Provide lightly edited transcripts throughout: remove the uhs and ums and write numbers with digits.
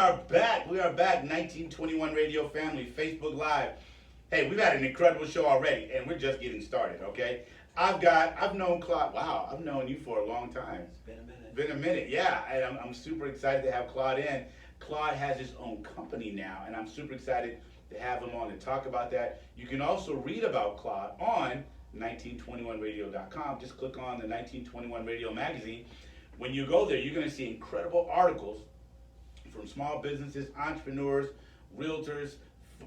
We are back. 1921 Radio Family, Facebook Live. Hey, we've had an incredible show already, and we're just getting started. Okay, I've known Claude. Wow, I've known you for a long time. It's been a minute. Been a minute, yeah. And I'm super excited to have Claude in. Claude has his own company now, and I'm super excited to have him on and talk about that. You can also read about Claude on 1921radio.com. Just click on the 1921 Radio magazine. When you go there, you're going to see incredible articles from small businesses, entrepreneurs, realtors,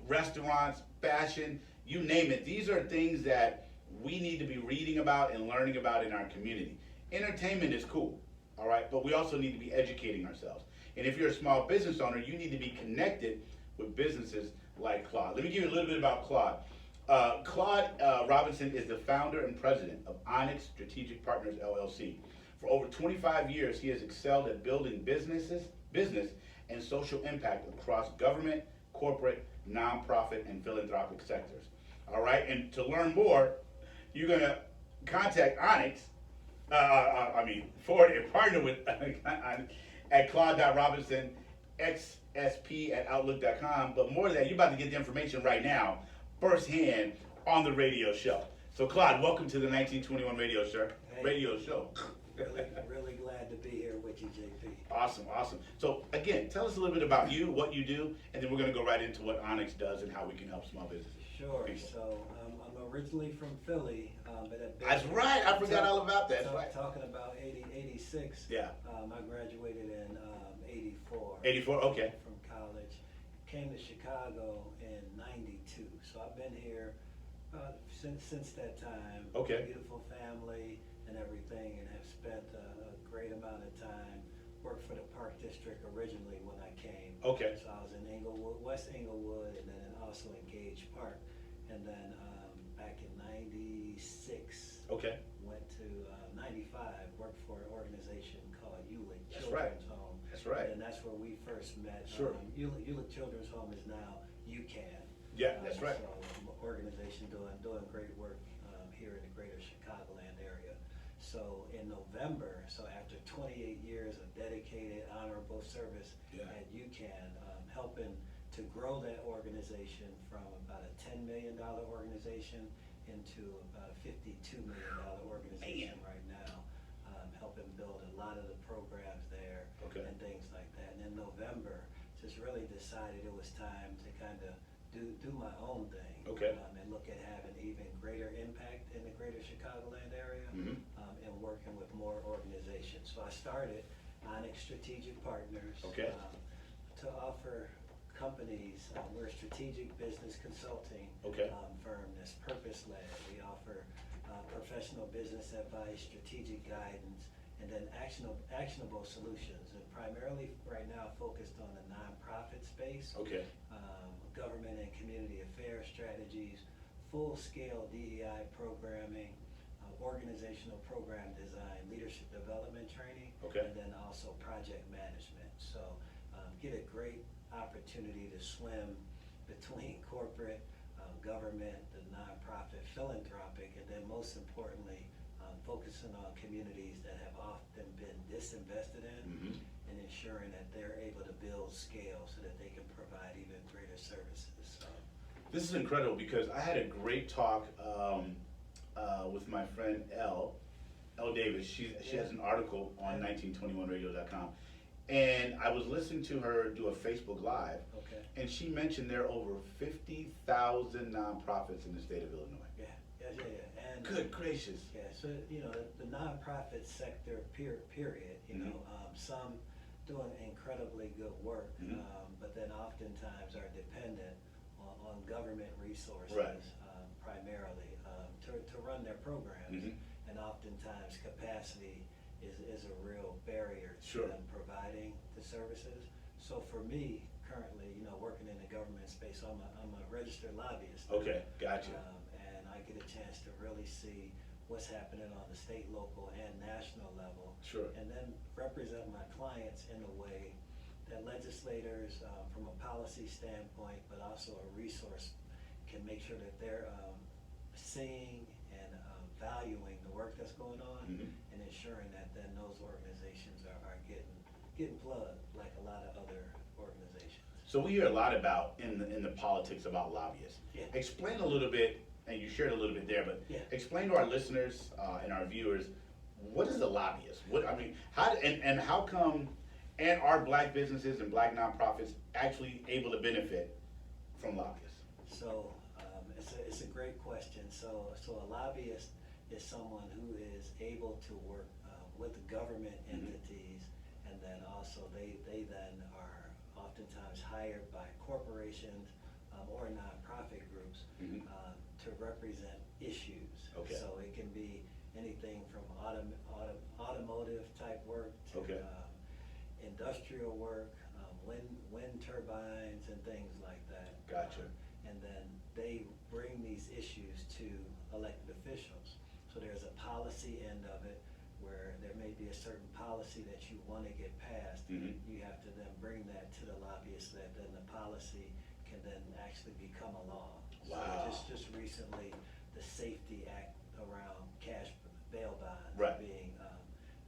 restaurants, fashion, you name it. These are things that we need to be reading about and learning about in our community. Entertainment is cool, all right, but we also need to be educating ourselves. And if you're a small business owner, you need to be connected with businesses like Claude. Let me give you a little bit about Claude. Claude Robinson is the founder and president of Onyx Strategic Partners, LLC. For over 25 years, he has excelled at building business and social impact across government, corporate, nonprofit, and philanthropic sectors. All right, and to learn more, you're gonna contact Onyx. Forward and partner with at Claude.Robinson, xsp@outlook.com. But more than that, you're about to get the information right now, firsthand on the radio show. So Claude, welcome to the 1921 Radio Show. Hey. Radio Show. Really glad to be here with you, JP. Awesome. So again, tell us a little bit about you, what you do, and then we're going to go right into what Onyx does and how we can help small businesses. Sure. So I'm originally from Philly, but That's right. I forgot all about that. That's right. Talking about 86. Yeah. I graduated in 84. 84. Okay. From college, came to Chicago in 92. So I've been here since that time. Okay. Beautiful family and everything, and have spent a great amount of time. Worked for the Park District originally when I came. Okay. So I was in Inglewood, West Inglewood, and then also in Gage Park. And then back in 96, Okay. went to 95, worked for an organization called Hewlett That's right. Children's Home. That's right. And that's where we first met. Sure. Hewlett Children's Home is now UCAN. Yeah, that's right. So organization doing great work here in the greater Chicagoland area. So in November, so after 28 years of dedicated, honorable service at UCAN, helping to grow that organization from about a $10 million organization into about a $52 million organization right now, helping build a lot of the programs there and things like that. And in November, just really decided it was time to kind of do my own thing and look at having even greater impact in the greater Chicagoland area and working with more organizations. So I started Onyx Strategic Partners to offer companies. We're a strategic business consulting firm that's purpose-led. We offer professional business advice, strategic guidance, and then actionable solutions, and primarily right now focused on the nonprofit space, government and community affairs strategies, full-scale DEI programming, organizational program design, leadership development training, and then also project management. So get a great opportunity to swim between corporate, government, the nonprofit, philanthropic, and then most importantly, focusing on communities that have often been disinvested in and ensuring that they're able to build scale so that they can provide even greater services. So, This is incredible because I had a great talk with my friend Elle Davis. She has an article on 1921radio.com. And I was listening to her do a Facebook Live, and she mentioned there are over 50,000 nonprofits in the state of Illinois. Yeah. And good gracious. Yeah, so the nonprofit sector, period. Some doing incredibly good work, but then oftentimes are dependent on government resources primarily to run their programs, and oftentimes capacity is a real barrier to them providing the services. So for me, currently, working in the government space, I'm a registered lobbyist. Okay, gotcha. And I get a chance to really see what's happening on the state, local, and national level. And then represent my clients in a way that legislators, from a policy standpoint, but also a resource, can make sure that they're seeing and valuing the work that's going on and ensuring that then those organizations are getting plugged like a lot of other organizations. So we hear a lot about in the politics about lobbyists. Yeah. Explain a little bit, and you shared a little bit there, but Yeah. explain to our listeners and our viewers, what is a lobbyist? What I mean, how come, and are black businesses and black nonprofits actually able to benefit from lobbyists? So it's a great question. So a lobbyist is someone who is able to work with the government entities, and then also they then are oftentimes hired by corporations or nonprofit groups to represent issues. Okay. So it can be anything from automotive type work to industrial work, wind turbines and things like that. Gotcha. And then they bring these issues to elected officials. So there's a policy end of it where there may be a certain policy that you want to get passed. You have to then bring that to the lobbyist, so that then the policy can then actually become a law. Wow. So just recently, the Safety Act around cash bail bonds Right. being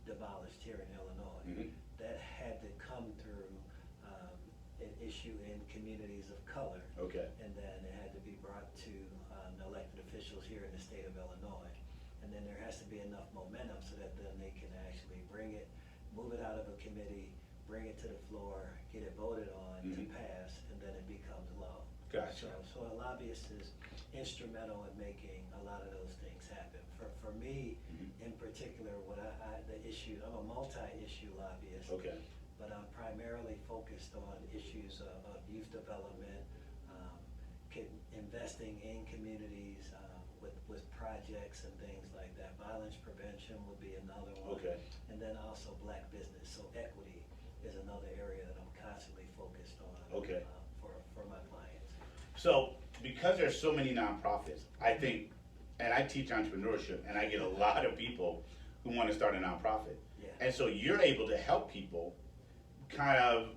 demolished here in Illinois. That had to come through an issue in communities of color. Okay. And then it had to be brought to elected officials here in the state of Illinois. And then there has to be enough momentum so that then they can actually bring it, move it out of a committee, bring it to the floor, get it voted on to pass, and then it becomes law. Gotcha. So a lobbyist is instrumental in making a lot of those things happen. For me, in particular, what the issue, I'm a multi-issue lobbyist. Okay. But I'm primarily focused on issues of youth development, investing in communities with projects and things like that. Violence prevention would be another one. Okay. And then also black business. So equity is another area that I'm constantly focused on Okay. for my clients. So, because there's so many nonprofits, I think, and I teach entrepreneurship, and I get a lot of people who want to start a nonprofit. Yeah. And so you're able to help people kind of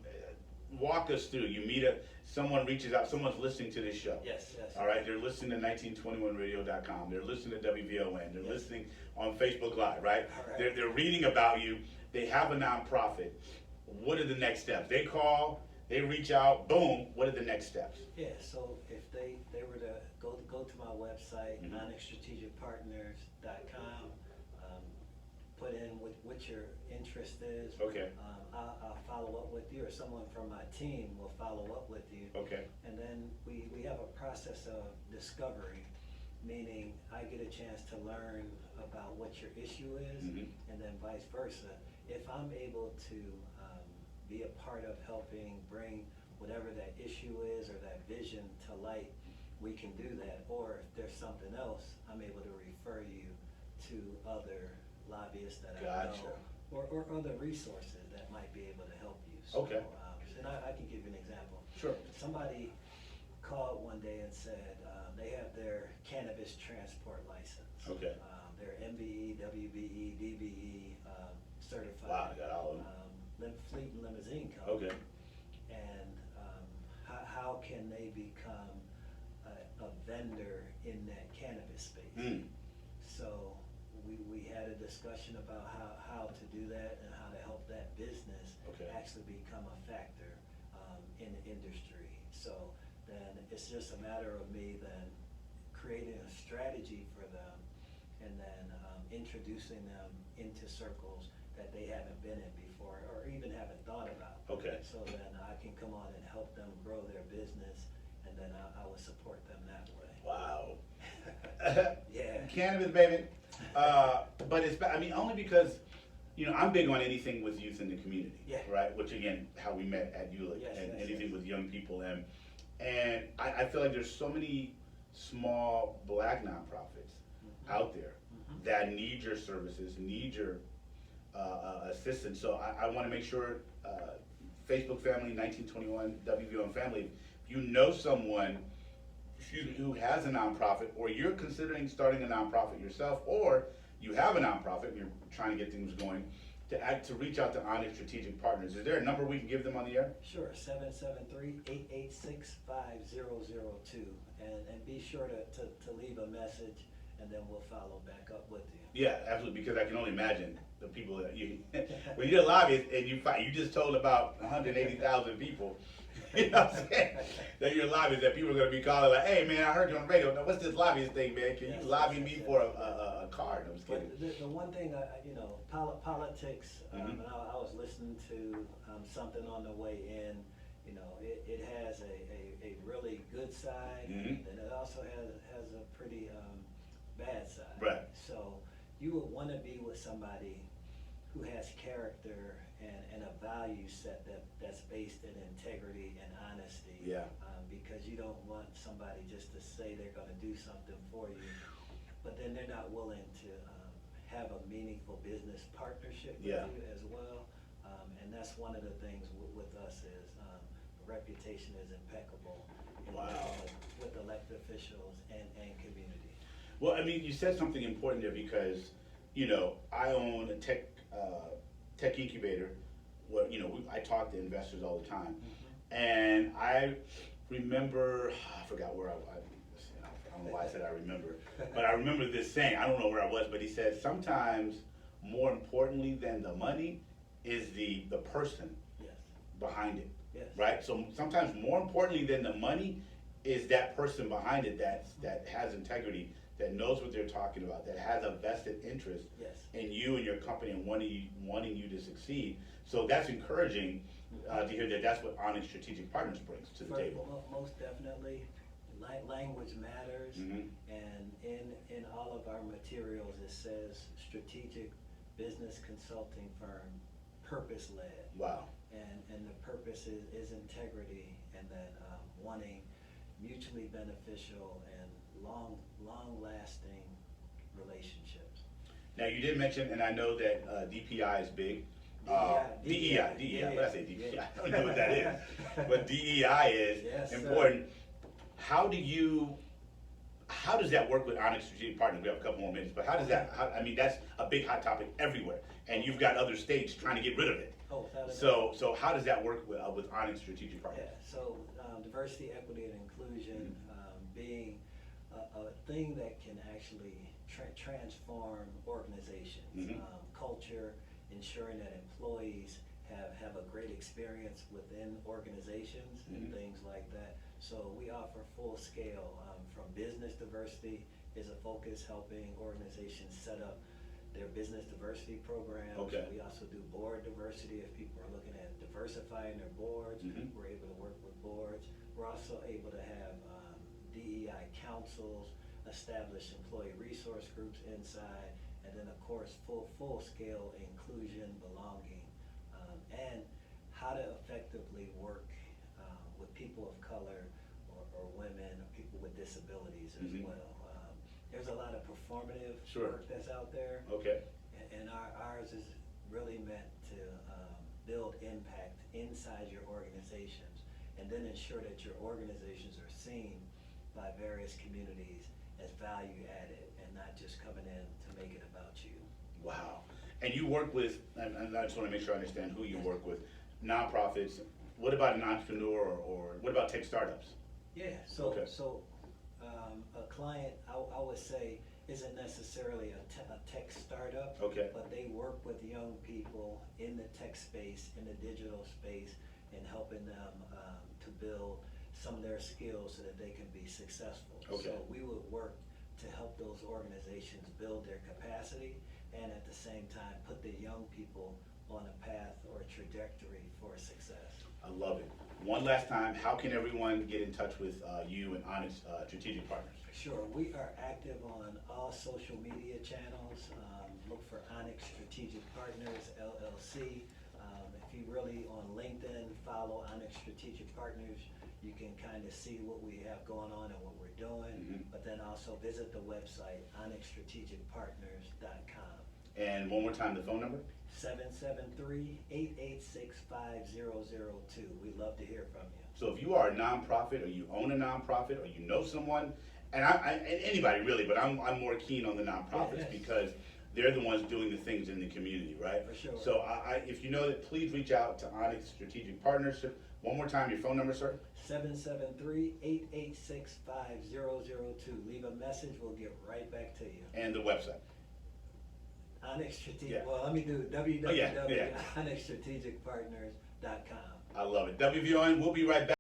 walk us through. You meet someone reaches out, someone's listening to this show. Yes. All right, they're listening to 1921radio.com. They're listening to WVON. They're Yes. listening on Facebook Live, right? All right. They're reading about you. They have a nonprofit. What are the next steps? They call, they reach out, boom, what are the next steps? Yeah, so if they were to go to my website, onyxstrategicpartners.com, put in what your interest is. Okay. I'll follow up with you, or someone from my team will follow up with you. Okay. And then we have a process of discovery, meaning I get a chance to learn about what your issue is, and then vice versa. If I'm able to be a part of helping bring whatever that issue is or that vision to light, we can do that. Or if there's something else, I'm able to refer you to other lobbyists that I Gotcha. know, or other resources that might be able to help you. So, Okay. and I can give you an example. Sure. Somebody called one day and said they have their cannabis transport license. Okay. They're MBE, WBE, DBE certified. Wow, I got all of them. Fleet and limousine company. Okay. And how can they become a vendor in that cannabis space? So we had a discussion about how to do that and how to help that business actually become a factor in the industry. So then it's just a matter of me then creating a strategy for them, and then introducing them into circles that they haven't been in before or even haven't thought about. Okay. So then I can come on and help them grow their business, and then I will support them that way. Wow. Yeah. Cannabis, baby. But it's, I mean, only because, you know, I'm big on anything with youth in the community. Yeah. Right? Which again, how we met at ULIC, Yes, and yes, anything yes. with young people. And I feel like there's so many small black nonprofits out there that need your services, need your assistance. So I want to make sure, Facebook family, 1921 WVON family, if you know someone, who has a nonprofit, or you're considering starting a nonprofit yourself, or you have a nonprofit and you're trying to get things going, to reach out to Onyx Strategic Partners. Is there a number we can give them on the air? Sure, 773-886-5002. And be sure to leave a message, and then we'll follow back up with you. Yeah, absolutely, because I can only imagine the people that you, when you're a lobbyist and you fight, you just told about 180,000 people, you know what I'm saying, that you're a lobbyist, that people are gonna be calling like, hey man, I heard you on the radio, now what's this lobbyist thing, man, can you lobby me for a card? I'm just kidding. But the one thing, you know, politics, and I was listening to something on the way in, you know, it has a really good side, and it also has a pretty bad side. Right. So you would want to be with somebody who has character and a value set that's based in integrity and honesty. Yeah. Because you don't want somebody just to say they're going to do something for you, but then they're not willing to have a meaningful business partnership with you as well. And that's one of the things with us is reputation is impeccable with elected officials and community. Well, I mean, you said something important there because, you know, I own a tech incubator where, you know, I talk to investors all the time. And I remember, I forgot where I don't know why I said I remember, but I remember this saying, I don't know where I was, but he said, sometimes more importantly than the money is the person behind it. Yes. Right? So sometimes more importantly than the money is that person behind it that has integrity, that knows what they're talking about, that has a vested interest in you and your company and wanting you to succeed. So that's encouraging to hear that that's what Onyx Strategic Partners brings to the table. Most definitely. Language matters, and in all of our materials it says strategic business consulting firm, purpose-led. Wow. And the purpose is integrity, and that wanting mutually beneficial and long-lasting relationships. Now you did mention, and I know that DPI is big. DEI, what did I say DPI? I don't know what that is, but DEI is important. How does that work with Onyx Strategic Partners? We have a couple more minutes, but how does that, I mean, that's a big hot topic everywhere, and you've got other states trying to get rid of it. So how does that work with Onyx Strategic Partners? Yeah, so diversity, equity, and inclusion being a thing that can actually transform organizations, culture, ensuring that employees have a great experience within organizations and things like that. So we offer full scale from business diversity is a focus, helping organizations set up their business diversity programs. We also do board diversity if people are looking at diversifying their boards. We're able to work with boards. We're also able to have DEI councils, establish employee resource groups inside, and then of course full scale inclusion, belonging, and how to effectively work with people of color or women or people with disabilities as well. There's a lot of performative work that's out there. And ours is really meant to build impact inside your organizations, and then ensure that your organizations are seen by various communities as value added and not just coming in to make it about you. Wow. And you work with, and I just want to make sure I understand who you work with, nonprofits. What about an entrepreneur, or what about tech startups? Yeah, so a client, I would say, isn't necessarily a tech startup, but they work with young people in the tech space, in the digital space, and helping them to build some of their skills so that they can be successful. So we would work to help those organizations build their capacity, and at the same time put the young people on a path or a trajectory for success. I love it. One last time, how can everyone get in touch with you and Onyx Strategic Partners? Sure, we are active on all social media channels. Look for Onyx Strategic Partners, LLC. If you really on LinkedIn, follow Onyx Strategic Partners, you can kind of see what we have going on and what we're doing, but then also visit the website, onyxstrategicpartners.com. And one more time, the phone number? 773-886-5002. We'd love to hear from you. So if you are a nonprofit, or you own a nonprofit, or you know someone, and anybody really, but I'm more keen on the nonprofits because they're the ones doing the things in the community, right? For sure. So if you know that, please reach out to Onyx Strategic Partners. One more time, your phone number, sir? 773-886-5002. Leave a message, we'll get right back to you. And the website. Onyx Strategic, Yeah. well, let me do Oh, yeah, yeah. www.onyxstrategicpartners.com. I love it. WVON, we'll be right back.